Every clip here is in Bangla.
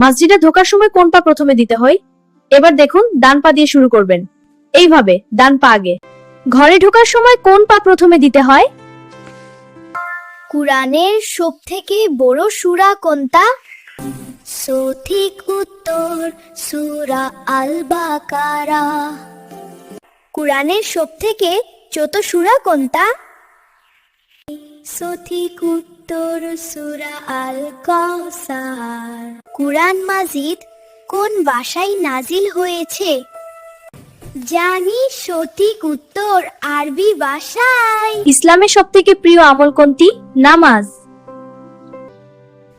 মসজিদে ঢোকার সময় কোন পা প্রথমে দিতে হয়? এবার দেখুন, ডান পা দিয়ে শুরু করবেন। এইভাবে ডান পা আগে। ঘরে ঢোকার সময় কোন পা প্রথমে দিতে হয়? কুরআনের সবথেকে বড় সূরা কোনটা? সঠিক উত্তর সূরা আল বাকারা। কুরআনের সবথেকে ছোট সূরা কোনটা? সঠিক উত্তর সূরা আল কাউসার। কুরআন মাজিদ কোন ভাষায় নাজিল হয়েছে? জানি, সঠিক উত্তর আরবি ভাষায়। ইসলামের সবথেকে প্রিয় আমল কোনটি? নামাজ।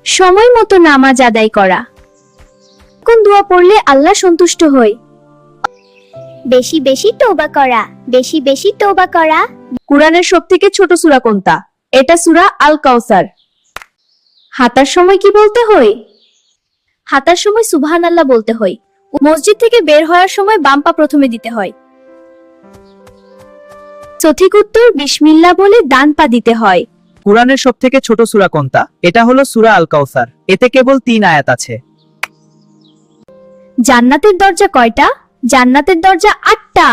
সময় মতো নামাজ আদায় করা। কোন দোয়া পড়লে আল্লাহ সন্তুষ্ট হয়? বেশি বেশি তওবা করা, বেশি বেশি তওবা করা। কুরআনের সবথেকে ছোট সূরা কোনটা? এটা সূরা আল কাউসার। হাঁটার সময় কি বলতে হয়? হাঁটার সময় সুবহানাল্লাহ বলতে হয়। মসজিদ থেকে বের হওয়ার সময় বাম পা প্রথমে দিতে হয়। সঠিক উত্তর বিসমিল্লাহ বলে ডান পা দিতে হয়। কুরআনের সবথেকে ছোট সূরা কোনটা? এটা হলো সূরা আল কাউসার। এতে কেবল 3 আয়াত আছে। জান্নাতের দরজা কয়টা? জান্নাতের দরজা 8টা।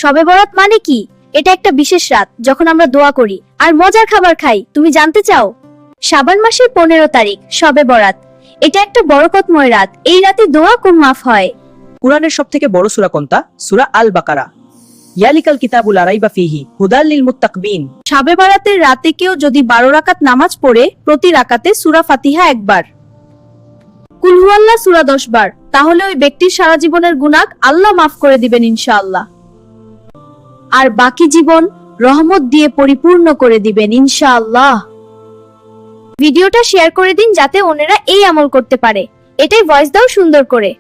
শবে বরাত মানে কি? এটা একটা বিশেষ রাত যখন আমরা দোয়া করি আর মজার খাবার খাই। তুমি জানতে চাও? শাবান মাসের 15 তারিখ শবে বরাত। এটা একটা বরকতময় রাত। এই রাতে দোয়া কম মাফ হয়। কুরআনের সবথেকে বড় সূরা কোনটা? সূরা আল বাকারা। ইয়ালিকাল কিতাবুল লা রাইবা ফিহি হুদাল লিল মুত্তাকিন। শবে বরাতের রাতে কেউ যদি 12 রাকাত নামাজ পড়ে, প্রতি রাকাতে সূরা ফাতিহা একবার, কুল হুয়াল্লাহ সূরা 10 বার, তাহলে ওই ব্যক্তির সারা জীবনের গুনাহ আল্লাহ মাফ করে দিবেন ইনশাআল্লাহ। আর বাকি জীবন রহমত দিয়ে পরিপূর্ণ করে দিবেন ইনশাআল্লাহ। ভিডিওটা শেয়ার করে দিন যাতে অন্যরা এই আমল করতে পারে। এটাই ভয়েস দাও সুন্দর করে।